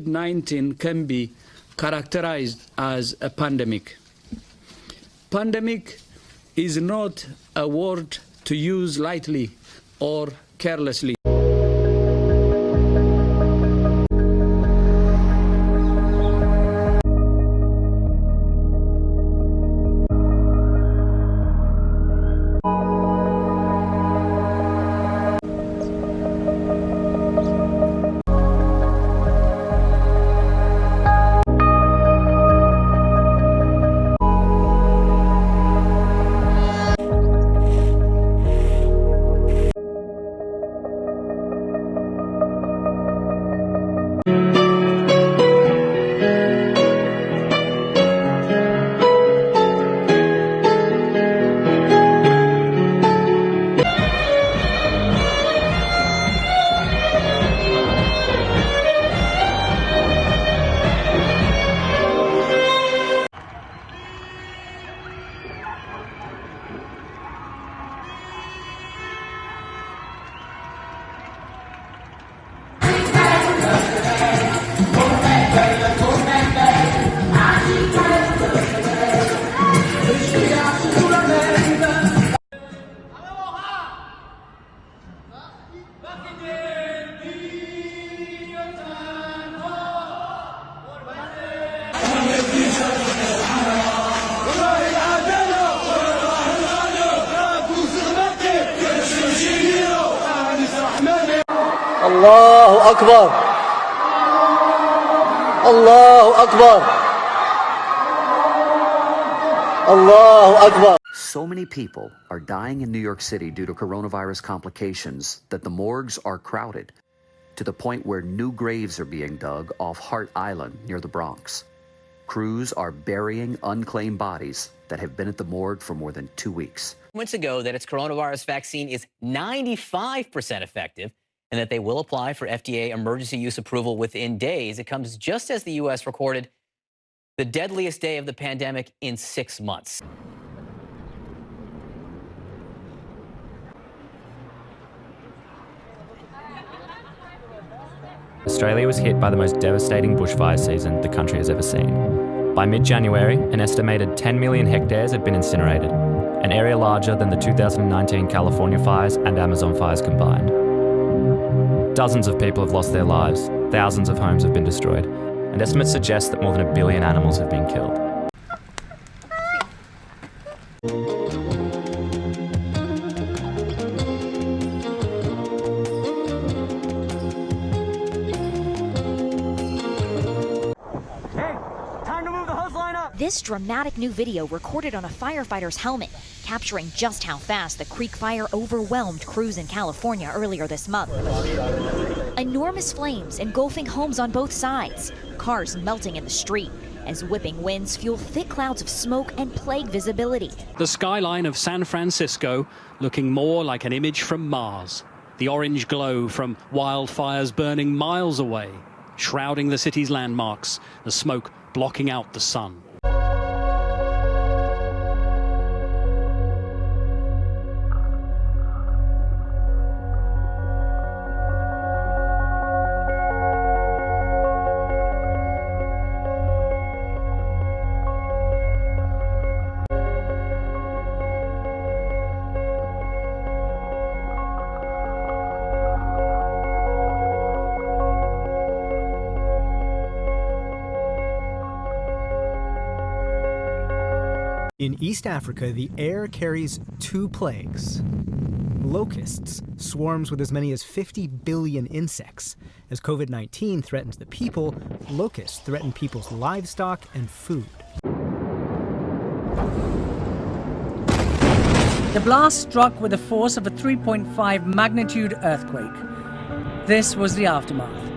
COVID-19 can be characterized as a pandemic. Pandemic is not a word to use lightly or carelessly. الله أكبر الله أكبر الله أكبر. So many people are dying in New York City due to coronavirus complications that the morgues are crowded, to the point where new graves are being dug off Hart Island near the Bronx. Crews are burying unclaimed bodies that have been at the morgue for more than 2 weeks. Months ago that its coronavirus vaccine is 95% effective and that they will apply for FDA emergency use approval within days. It comes just as the U.S. recorded the deadliest day of the pandemic in 6 months. Australia was hit by the most devastating bushfire season the country has ever seen. By mid-January, an estimated 10 million hectares had been incinerated, an area larger than the 2019 California fires and Amazon fires combined. Dozens of people have lost their lives, thousands of homes have been destroyed, and estimates suggest that more than 1 billion animals have been killed. This dramatic new video recorded on a firefighter's helmet, capturing just how fast the creek fire overwhelmed crews in California earlier this month. Enormous flames engulfing homes on both sides, cars melting in the street, as whipping winds fuel thick clouds of smoke and plague visibility. The skyline of San Francisco looking more like an image from Mars. The orange glow from wildfires burning miles away, shrouding the city's landmarks, the smoke blocking out the sun. In East Africa, the air carries two plagues. Locusts, swarms with as many as 50 billion insects. As COVID-19 threatens the people, locusts threaten people's livestock and food. The blast struck with the force of a 3.5 magnitude earthquake. This was the aftermath.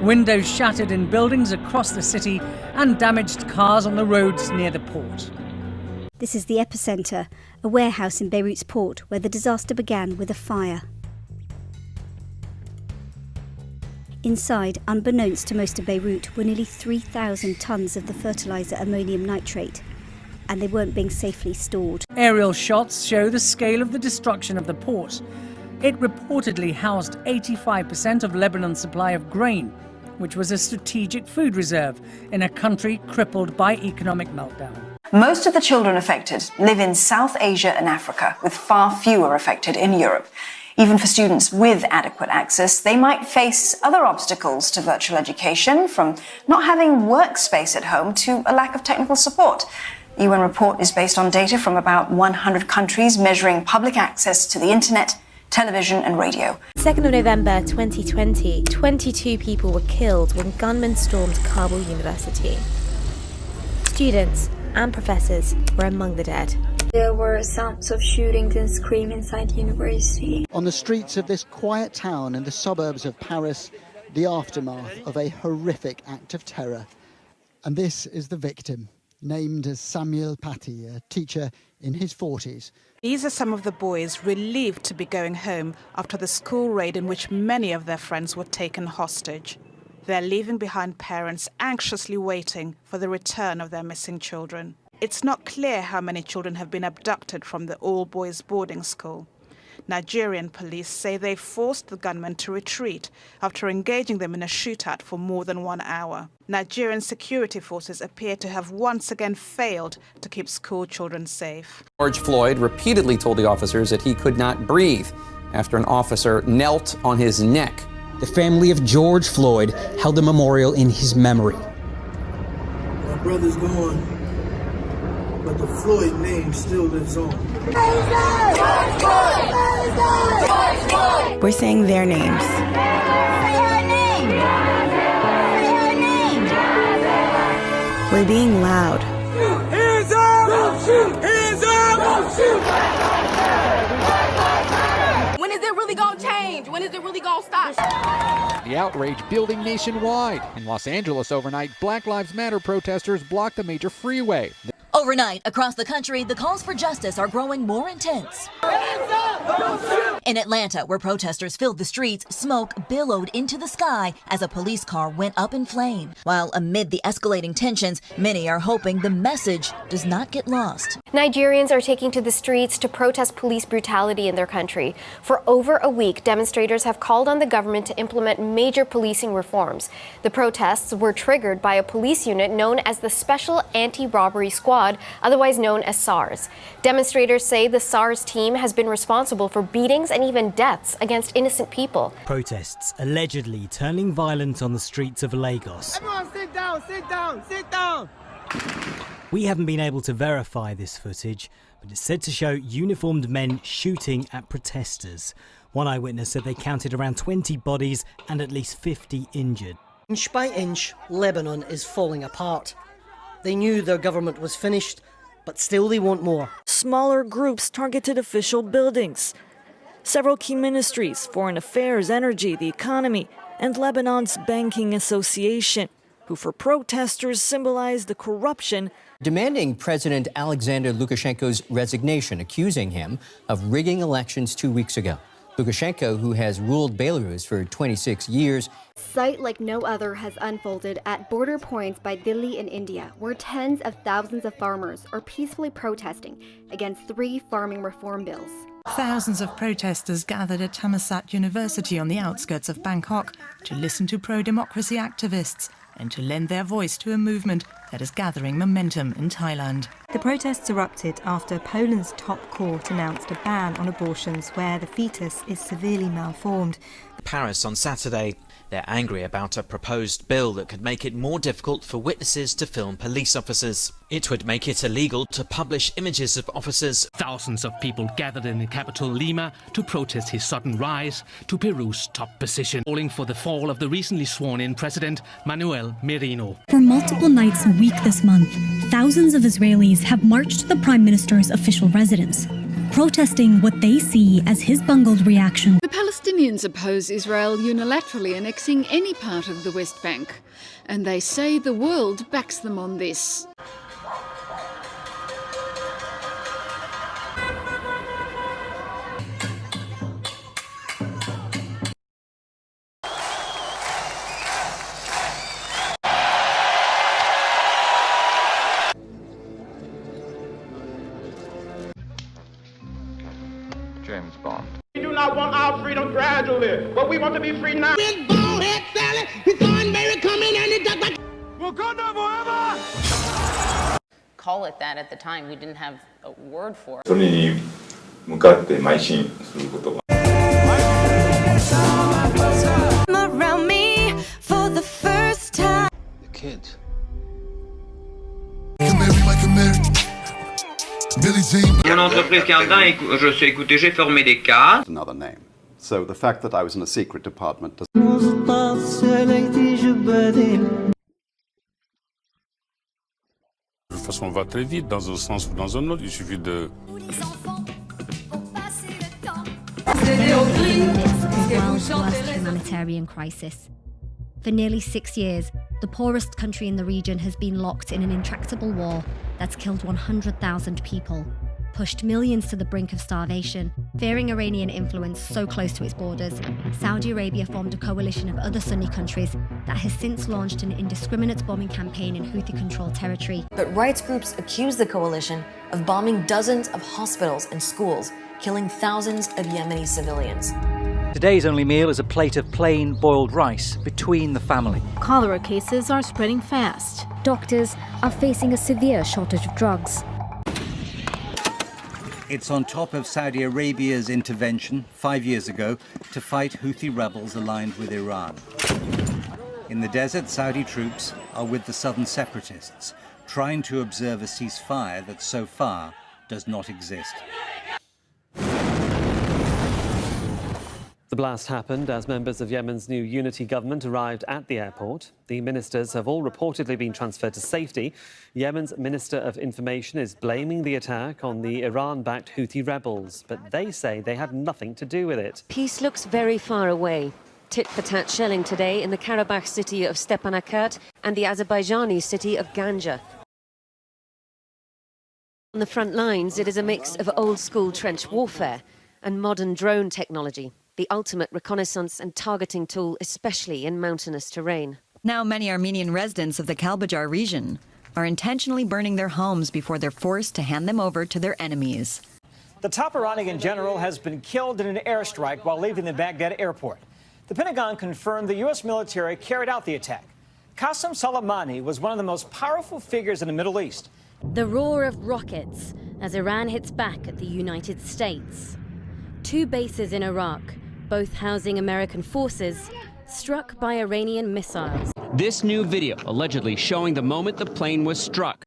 Windows shattered in buildings across the city and damaged cars on the roads near the port. This is the epicenter, a warehouse in Beirut's port where the disaster began with a fire. Inside, unbeknownst to most of Beirut, were nearly 3,000 tons of the fertilizer ammonium nitrate, and they weren't being safely stored. Aerial shots show the scale of the destruction of the port. It reportedly housed 85% of Lebanon's supply of grain, which was a strategic food reserve in a country crippled by economic meltdown. Most of the children affected live in South Asia and Africa, with far fewer affected in Europe. Even for students with adequate access, they might face other obstacles to virtual education, from not having workspace at home to a lack of technical support. The UN report is based on data from about 100 countries measuring public access to the internet, television and radio. 2nd of November 2020, 22 people were killed when gunmen stormed Kabul University. Students and professors were among the dead. There were sounds of shootings and screaming inside the university. On the streets of this quiet town in the suburbs of Paris, the aftermath of a horrific act of terror. And this is the victim, named as Samuel Paty, a teacher in his 40s. These are some of the boys relieved to be going home after the school raid in which many of their friends were taken hostage. They're leaving behind parents anxiously waiting for the return of their missing children. It's not clear how many children have been abducted from the all-boys boarding school. Nigerian police say they forced the gunmen to retreat after engaging them in a shootout for more than 1 hour. Nigerian security forces appear to have once again failed to keep school children safe. George Floyd repeatedly told the officers that he could not breathe after an officer knelt on his neck. The family of George Floyd held a memorial in his memory. My brother's gone, but the Floyd name still lives on. We're saying their names. We're being loud. Hands up! Don't shoot! Hands up! Don't shoot! When is it really gonna change? When is it really gonna stop? The outrage building nationwide. In Los Angeles overnight, Black Lives Matter protesters blocked the major freeway. Overnight, across the country, the calls for justice are growing more intense. In Atlanta, where protesters filled the streets, smoke billowed into the sky as a police car went up in flame. While amid the escalating tensions, many are hoping the message does not get lost. Nigerians are taking to the streets to protest police brutality in their country. For over a week, demonstrators have called on the government to implement major policing reforms. The protests were triggered by a police unit known as the Special Anti-Robbery Squad, otherwise known as SARS. Demonstrators say the SARS team has been responsible for beatings and even deaths against innocent people. Protests allegedly turning violent on the streets of Lagos. Everyone sit down, sit down, sit down! We haven't been able to verify this footage, but it's said to show uniformed men shooting at protesters. One eyewitness said they counted around 20 bodies and at least 50 injured. Inch by inch, Lebanon is falling apart. They knew their government was finished, but still they want more. Smaller groups targeted official buildings. Several key ministries, foreign affairs, energy, the economy, and Lebanon's banking association, who for protesters symbolized the corruption. Demanding President Alexander Lukashenko's resignation, accusing him of rigging elections 2 weeks ago. Lukashenko, who has ruled Belarus for 26 years. Sight like no other has unfolded at border points by Delhi in India, where tens of thousands of farmers are peacefully protesting against 3 farming reform bills. Thousands of protesters gathered at Thammasat University on the outskirts of Bangkok to listen to pro-democracy activists and to lend their voice to a movement that is gathering momentum in Thailand. The protests erupted after Poland's top court announced a ban on abortions where the fetus is severely malformed. Paris on Saturday. They're angry about a proposed bill that could make it more difficult for witnesses to film police officers. It would make it illegal to publish images of officers. Thousands of people gathered in the capital Lima to protest his sudden rise to Peru's top position, calling for the fall of the recently sworn-in President Manuel Merino. For multiple nights a week this month, thousands of Israelis have marched to the Prime Minister's official residence, protesting what they see as his bungled reaction. The Palestinians oppose Israel unilaterally annexing any part of the West Bank, and they say the world backs them on this. James Bond. We do not want our freedom gradually, but we want to be free now. With bonehead Sally, we saw Mary coming and it like Wakanda forever! Call it that at the time. We didn't have a word for it. それに向かって邁進することが Around me for the first time. The kids. Mon entreprise Canada, je suis écouté, j'ai formé des cadres. Another name. So the fact that I was in a secret department does... De toute façon, on va très vite, dans un sens ou dans un autre. Il suffit de... World's worst humanitarian crisis. For nearly 6 years, the poorest country in the region has been locked in an intractable war that's killed 100,000 people, pushed millions to the brink of starvation. Fearing Iranian influence so close to its borders, Saudi Arabia formed a coalition of other Sunni countries that has since launched an indiscriminate bombing campaign in Houthi-controlled territory. But rights groups accuse the coalition of bombing dozens of hospitals and schools, killing thousands of Yemeni civilians. Today's only meal is a plate of plain boiled rice between the family. Cholera cases are spreading fast. Doctors are facing a severe shortage of drugs. It's on top of Saudi Arabia's intervention 5 years ago to fight Houthi rebels aligned with Iran. In the desert, Saudi troops are with the southern separatists, trying to observe a ceasefire that so far does not exist. The blast happened as members of Yemen's new unity government arrived at the airport. The ministers have all reportedly been transferred to safety. Yemen's Minister of Information is blaming the attack on the Iran-backed Houthi rebels, but they say they had nothing to do with it. Peace looks very far away. Tit-for-tat shelling today in the Karabakh city of Stepanakert and the Azerbaijani city of Ganja. On the front lines, it is a mix of old-school trench warfare and modern drone technology, the ultimate reconnaissance and targeting tool, especially in mountainous terrain. Now many Armenian residents of the Kalbajar region are intentionally burning their homes before they're forced to hand them over to their enemies. The top Iranian general has been killed in an airstrike while leaving the Baghdad airport. The Pentagon confirmed the U.S. military carried out the attack. Qasem Soleimani was one of the most powerful figures in the Middle East. The roar of rockets as Iran hits back at the United States. 2 bases in Iraq, both housing American forces, struck by Iranian missiles. This new video allegedly showing the moment the plane was struck.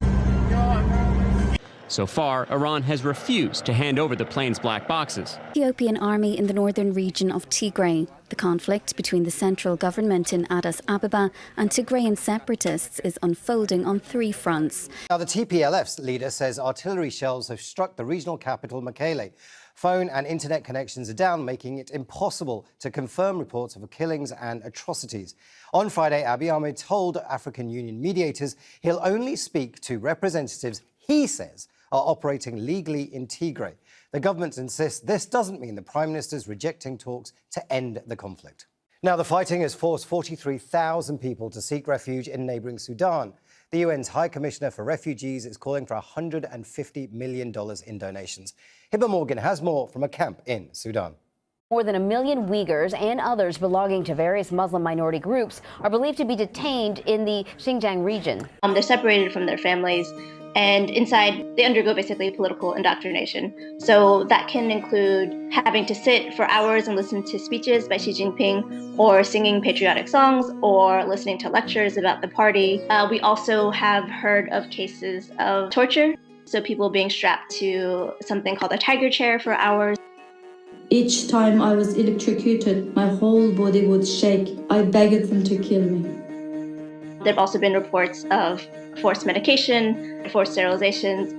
So far, Iran has refused to hand over the plane's black boxes. Ethiopian army in the northern region of Tigray. The conflict between the central government in Addis Ababa and Tigrayan separatists is unfolding on 3 fronts. Now, the TPLF's leader says artillery shells have struck the regional capital, Mekelle. Phone and internet connections are down, making it impossible to confirm reports of killings and atrocities. On Friday, Abiy Ahmed told African Union mediators he'll only speak to representatives he says are operating legally in Tigray. The government insists this doesn't mean the Prime Minister's rejecting talks to end the conflict. Now, the fighting has forced 43,000 people to seek refuge in neighbouring Sudan. The UN's High Commissioner for Refugees is calling for $150 million in donations. Hiba Morgan has more from a camp in Sudan. More than 1 million Uyghurs and others belonging to various Muslim minority groups are believed to be detained in the Xinjiang region. They're separated from their families, and inside they undergo basically political indoctrination. So that can include having to sit for hours and listen to speeches by Xi Jinping, or singing patriotic songs, or listening to lectures about the party. We also have heard of cases of torture, so people being strapped to something called a tiger chair for hours. Each time I was electrocuted, my whole body would shake. I begged them to kill me. There have also been reports of forced medication, forced sterilizations.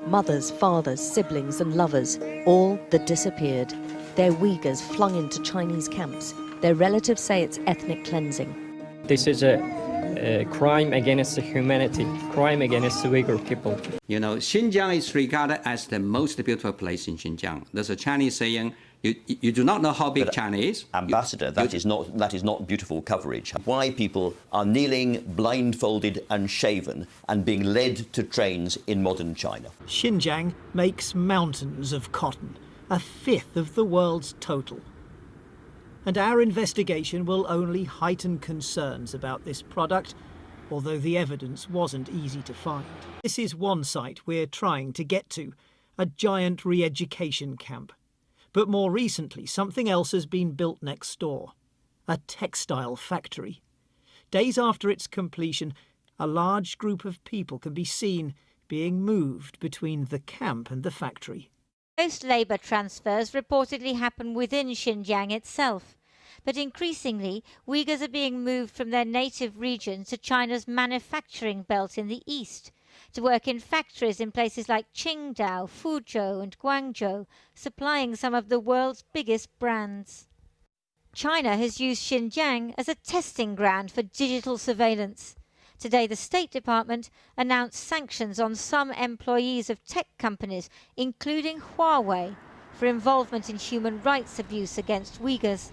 Mothers, fathers, siblings and lovers, all that disappeared. Their Uyghurs flung into Chinese camps. Their relatives say it's ethnic cleansing. This is a crime against humanity, crime against the Uyghur people. You know, Xinjiang is regarded as the most beautiful place in Xinjiang. There's a Chinese saying, You do not know how big China is. Ambassador, that is not beautiful coverage. Why people are kneeling, blindfolded and shaven and being led to trains in modern China. Xinjiang makes mountains of cotton, a fifth of the world's total. And our investigation will only heighten concerns about this product, although the evidence wasn't easy to find. This is one site we're trying to get to, a giant re-education camp. But more recently, something else has been built next door, a textile factory. Days after its completion, a large group of people can be seen being moved between the camp and the factory. Most labour transfers reportedly happen within Xinjiang itself, but increasingly Uyghurs are being moved from their native region to China's manufacturing belt in the east, to work in factories in places like Qingdao, Fuzhou and Guangzhou, supplying some of the world's biggest brands. China has used Xinjiang as a testing ground for digital surveillance. Today, the State Department announced sanctions on some employees of tech companies, including Huawei, for involvement in human rights abuse against Uyghurs.